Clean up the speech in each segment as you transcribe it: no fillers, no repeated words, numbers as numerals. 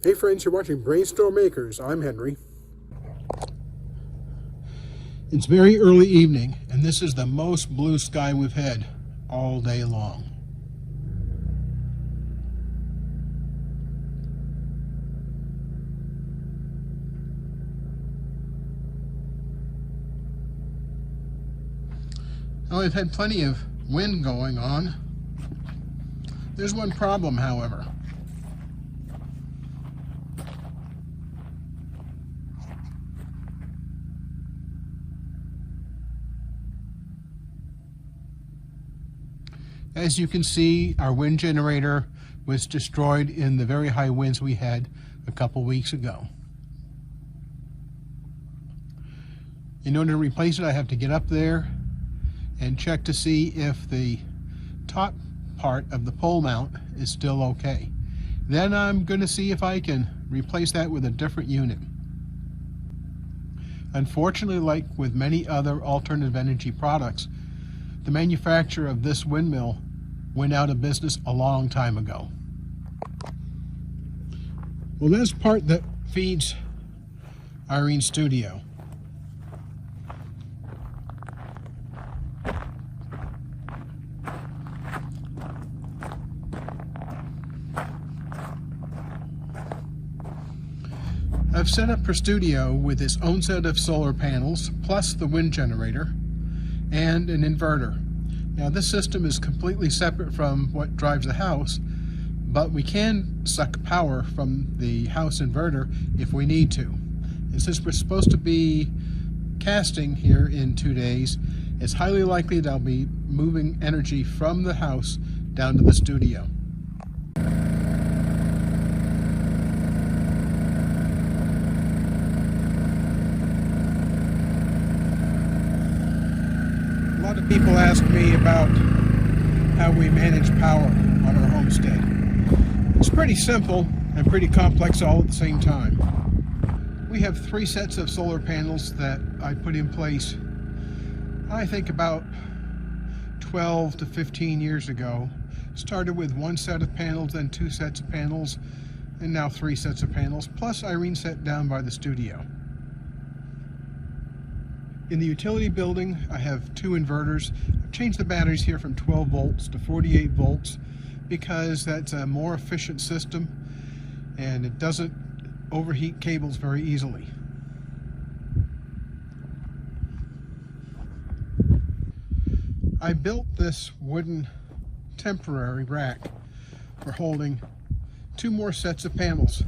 Hey friends, you're watching BrainStormAcres. I'm Henry. It's very early evening, and this is the most blue sky we've had all day long. Well, we've had plenty of wind going on. There's one problem, however. As you can see, our wind generator was destroyed in the very high winds we had a couple weeks ago. In order to replace it, I have to get up there and check to see if the top part of the pole mount is still okay. Then I'm going to see if I can replace that with a different unit. Unfortunately, like with many other alternative energy products, the manufacturer of this windmill went out of business a long time ago. Well, that's part that feeds Irene's studio. I've set up her studio with its own set of solar panels, plus the wind generator, and an inverter. Now this system is completely separate from what drives the house, but we can suck power from the house inverter if we need to. And since we're supposed to be casting here in 2 days, it's highly likely that I'll be moving energy from the house down to the studio. A lot of people ask me about how we manage power on our homestead. It's pretty simple and pretty complex all at the same time. We have 3 sets of solar panels that I put in place, I think about 12 to 15 years ago. Started with 1 set of panels, then 2 sets of panels, and now 3 sets of panels, plus Irene set down by the studio. In the utility building, I have 2 inverters. I've changed the batteries here from 12 volts to 48 volts because that's a more efficient system and it doesn't overheat cables very easily. I built this wooden temporary rack for holding 2 more sets of panels.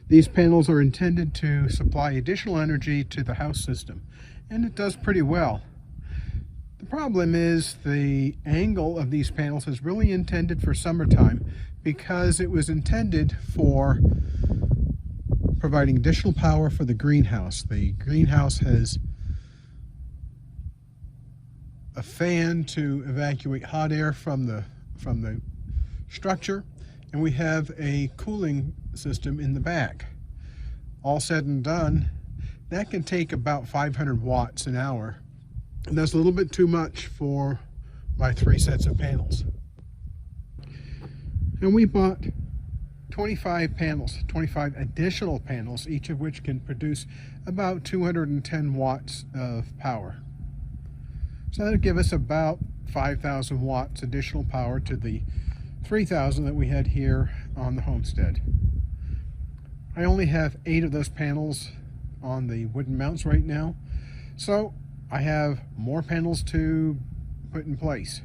These panels are intended to supply additional energy to the house system, and it does pretty well. The problem is the angle of these panels is really intended for summertime because it was intended for providing additional power for the greenhouse. The greenhouse has a fan to evacuate hot air from the structure, and we have a cooling system in the back. All said and done, that can take about 500 watts an hour, and that's a little bit too much for my 3 sets of panels. And we bought 25 panels, 25 additional panels, each of which can produce about 210 watts of power. So that'll give us about 5,000 watts additional power to the 3,000 that we had here on the homestead. I only have 8 of those panels on the wooden mounts right now, so I have more panels to put in place.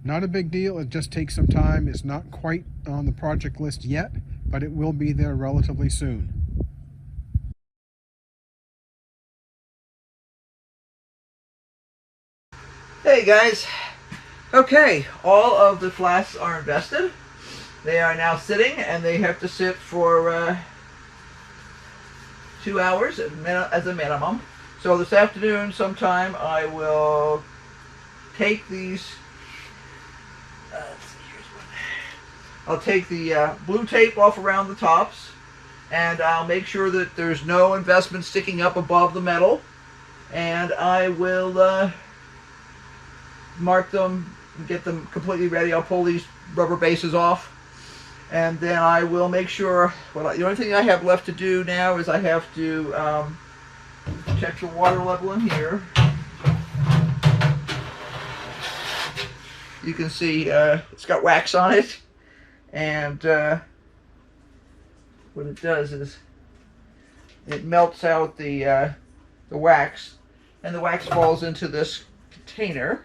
Not a big deal, it just takes some time. It's not quite on the project list yet, but it will be there relatively soon. Hey guys, okay, all of the flasks are invested. They are now sitting, and they have to sit for 2 hours as a minimum. So this afternoon sometime I will take these, let's see, here's one. I'll take the blue tape off around the tops, and I'll make sure that there's no investment sticking up above the metal. and I will mark them, get them completely ready. I'll pull these rubber bases off, and then I will make sure, the only thing I have left to do now is I have to check the water level in here. You can see it's got wax on it, and what it does is it melts out the wax, and the wax falls into this container.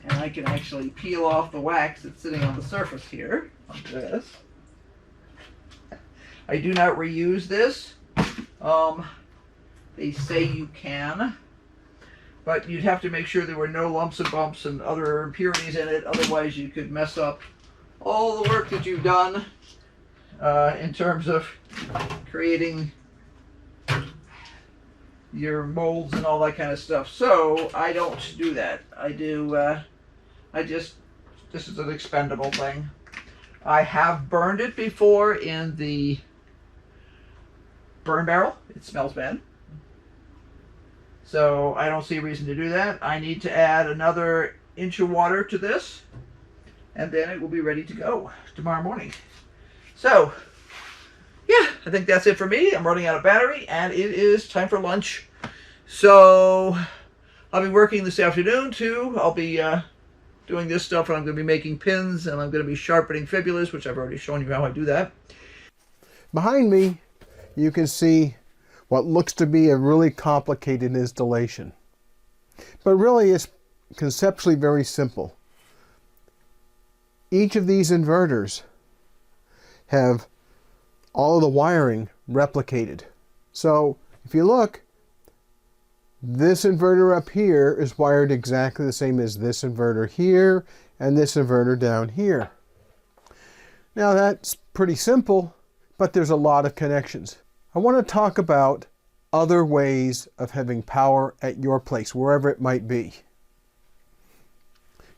And I can actually peel off the wax that's sitting on the surface here, like this. I do not reuse this. They say you can, but you'd have to make sure there were no lumps and bumps and other impurities in it, otherwise you could mess up all the work that you've done in terms of creating your molds and all that kind of stuff. So I don't do that. I do, this is an expendable thing. I have burned it before in the burn barrel. It smells bad. So I don't see a reason to do that. I need to add another inch of water to this, and then it will be ready to go tomorrow morning. So, yeah, I think that's it for me. I'm running out of battery, and it is time for lunch. So, I'll be working this afternoon, too. I'll be doing this stuff, and I'm going to be making pins, and I'm going to be sharpening fibulas, which I've already shown you how I do that. Behind me, you can see what looks to be a really complicated installation. But really, it's conceptually very simple. Each of these inverters have all of the wiring replicated. So if you look, this inverter up here is wired exactly the same as this inverter here and this inverter down here. Now that's pretty simple, but there's a lot of connections. I want to talk about other ways of having power at your place, wherever it might be.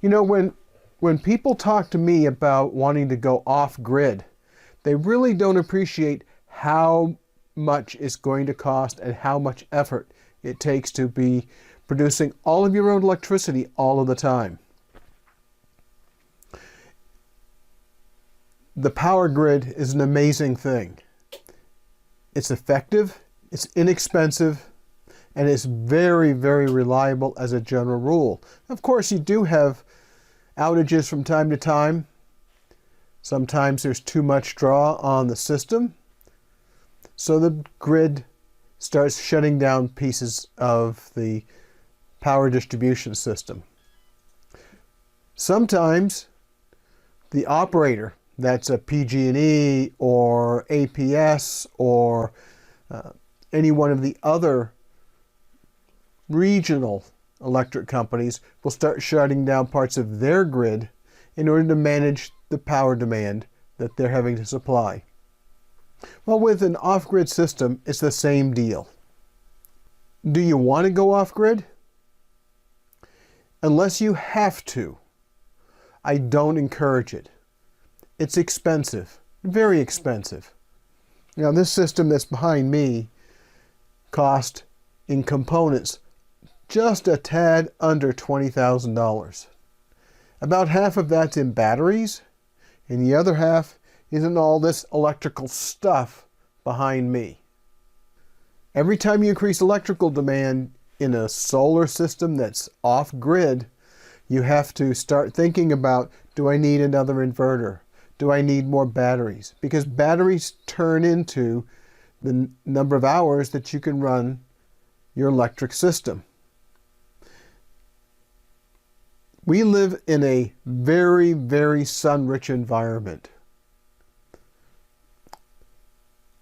You know, when people talk to me about wanting to go off-grid, they really don't appreciate how much it's going to cost and how much effort it takes to be producing all of your own electricity all of the time. The power grid is an amazing thing. It's effective, it's inexpensive, and it's very, very reliable as a general rule. Of course, you do have outages from time to time. Sometimes there's too much draw on the system, so the grid starts shutting down pieces of the power distribution system. Sometimes the operator, that's a PG&E or APS or any one of the other regional electric companies, will start shutting down parts of their grid in order to manage the power demand that they're having to supply. Well, with an off-grid system, it's the same deal. Do you want to go off-grid? Unless you have to, I don't encourage it. It's expensive, very expensive. Now, this system that's behind me cost in components just a tad under $20,000. About half of that's in batteries, and the other half is in all this electrical stuff behind me. Every time you increase electrical demand in a solar system that's off-grid, you have to start thinking about, do I need another inverter? Do I need more batteries? Because batteries turn into the number of hours that you can run your electric system. We live in a very, very sun-rich environment.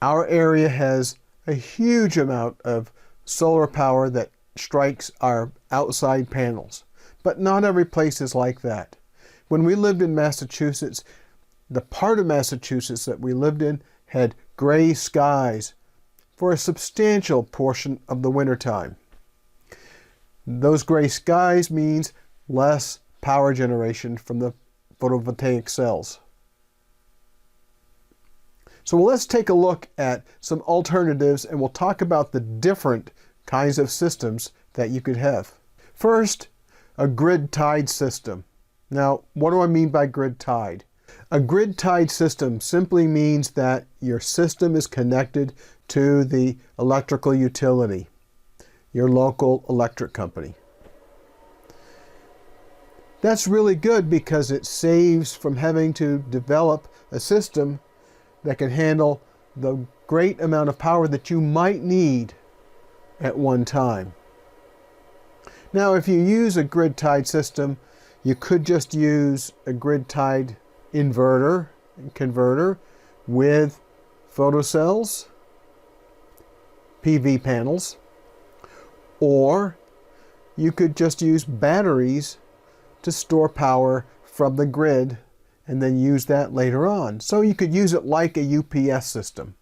Our area has a huge amount of solar power that strikes our outside panels, but not every place is like that. When we lived in Massachusetts, the part of Massachusetts that we lived in had gray skies for a substantial portion of the wintertime. Those gray skies means less power generation from the photovoltaic cells. So let's take a look at some alternatives, and we'll talk about the different kinds of systems that you could have. First, a grid-tied system. Now, what do I mean by grid-tied? A grid-tied system simply means that your system is connected to the electrical utility, your local electric company. That's really good because it saves from having to develop a system that can handle the great amount of power that you might need at one time. Now, if you use a grid-tied system, you could just use a grid-tied inverter and converter with photocells, PV panels, or you could just use batteries to store power from the grid and then use that later on. So you could use it like a UPS system.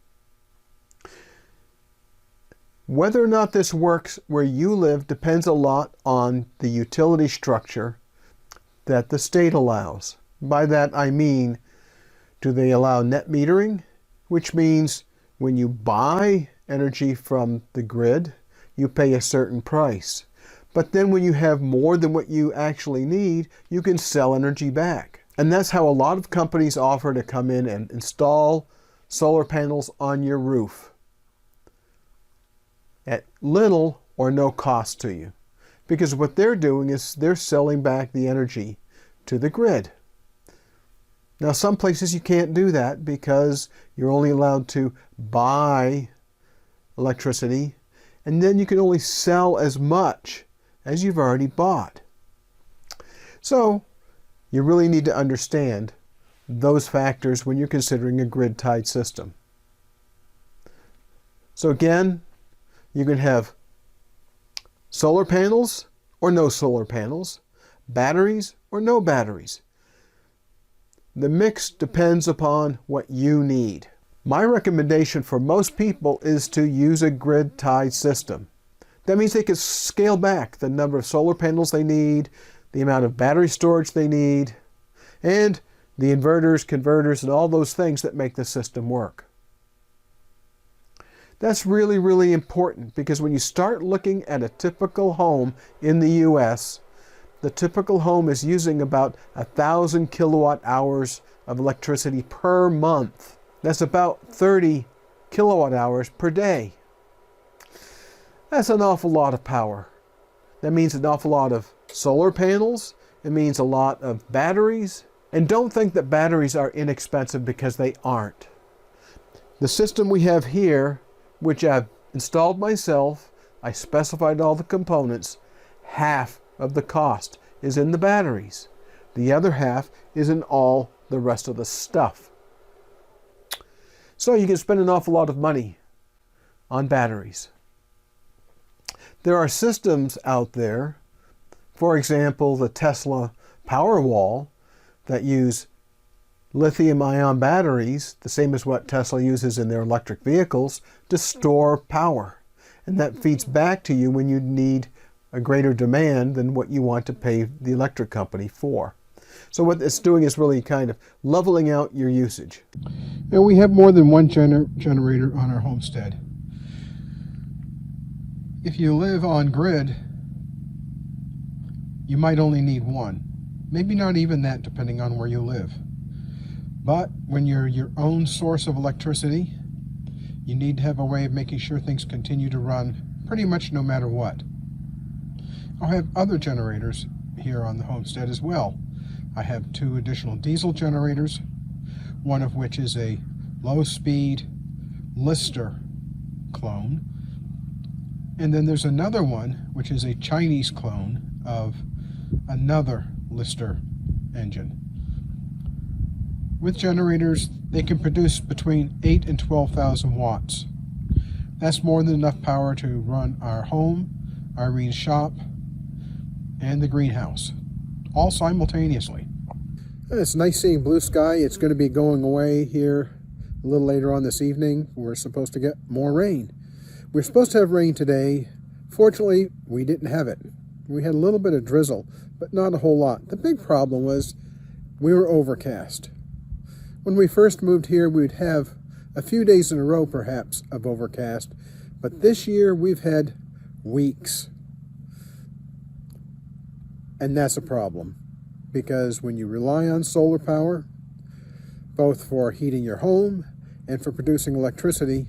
Whether or not this works where you live depends a lot on the utility structure that the state allows. By that I mean, do they allow net metering, which means when you buy energy from the grid, you pay a certain price. But then when you have more than what you actually need, you can sell energy back. And that's how a lot of companies offer to come in and install solar panels on your roof at little or no cost to you. Because what they're doing is they're selling back the energy to the grid. Now, some places you can't do that because you're only allowed to buy electricity, and then you can only sell as much as you've already bought. So you really need to understand those factors when you're considering a grid-tied system. So again, you can have solar panels or no solar panels, batteries or no batteries. The mix depends upon what you need. My recommendation for most people is to use a grid-tied system. That means they can scale back the number of solar panels they need, the amount of battery storage they need, and the inverters, converters, and all those things that make the system work. That's really, really important because when you start looking at a typical home in the US, the typical home is using about 1,000 kilowatt hours of electricity per month. That's about 30 kilowatt hours per day. That's an awful lot of power. That means an awful lot of solar panels. It means a lot of batteries. And don't think that batteries are inexpensive because they aren't. The system we have here, which I've installed myself, I specified all the components, half of the cost is in the batteries. The other half is in all the rest of the stuff. So you can spend an awful lot of money on batteries. There are systems out there, for example, the Tesla Powerwall, that use lithium-ion batteries, the same as what Tesla uses in their electric vehicles, to store power. And that feeds back to you when you need a greater demand than what you want to pay the electric company for. So what it's doing is really kind of leveling out your usage. And we have more than one generator on our homestead. If you live on grid, you might only need one. Maybe not even that, depending on where you live. But when you're your own source of electricity, you need to have a way of making sure things continue to run pretty much no matter what. I'll have other generators here on the homestead as well. I have 2 additional diesel generators, one of which is a low-speed Lister clone. And then there's another one, which is a Chinese clone of another Lister engine. With generators, they can produce between 8,000 and 12,000 watts. That's more than enough power to run our home, Irene's shop, and the greenhouse, all simultaneously. It's nice seeing blue sky. It's going to be going away here a little later on this evening. We're supposed to get more rain. We're supposed to have rain today. Fortunately, we didn't have it. We had a little bit of drizzle, but not a whole lot. The big problem was we were overcast. When we first moved here, we would have a few days in a row perhaps of overcast, but this year we've had weeks. And that's a problem, because when you rely on solar power, both for heating your home and for producing electricity,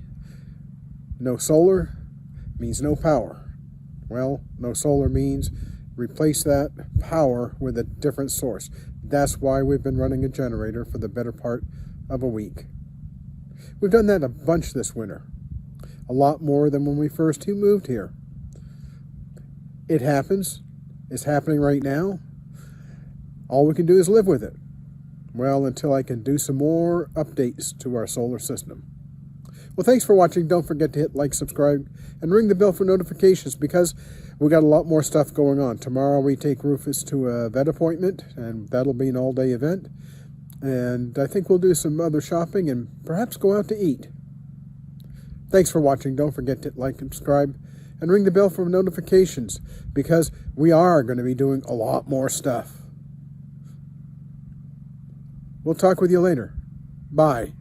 no solar means no power. Well, no solar means replace that power with a different source. That's why we've been running a generator for the better part of a week. We've done that a bunch this winter. A lot more than when we first moved here. It happens. It's happening right now. All we can do is live with it. Well, until I can do some more updates to our solar system. Well, thanks for watching. Don't forget to hit like, subscribe, and ring the bell for notifications, because we got a lot more stuff going on. Tomorrow we take Rufus to a vet appointment, and that'll be an all-day event. And I think we'll do some other shopping and perhaps go out to eat. Thanks for watching. Don't forget to like, subscribe, and ring the bell for notifications, because we are going to be doing a lot more stuff. We'll talk with you later. Bye.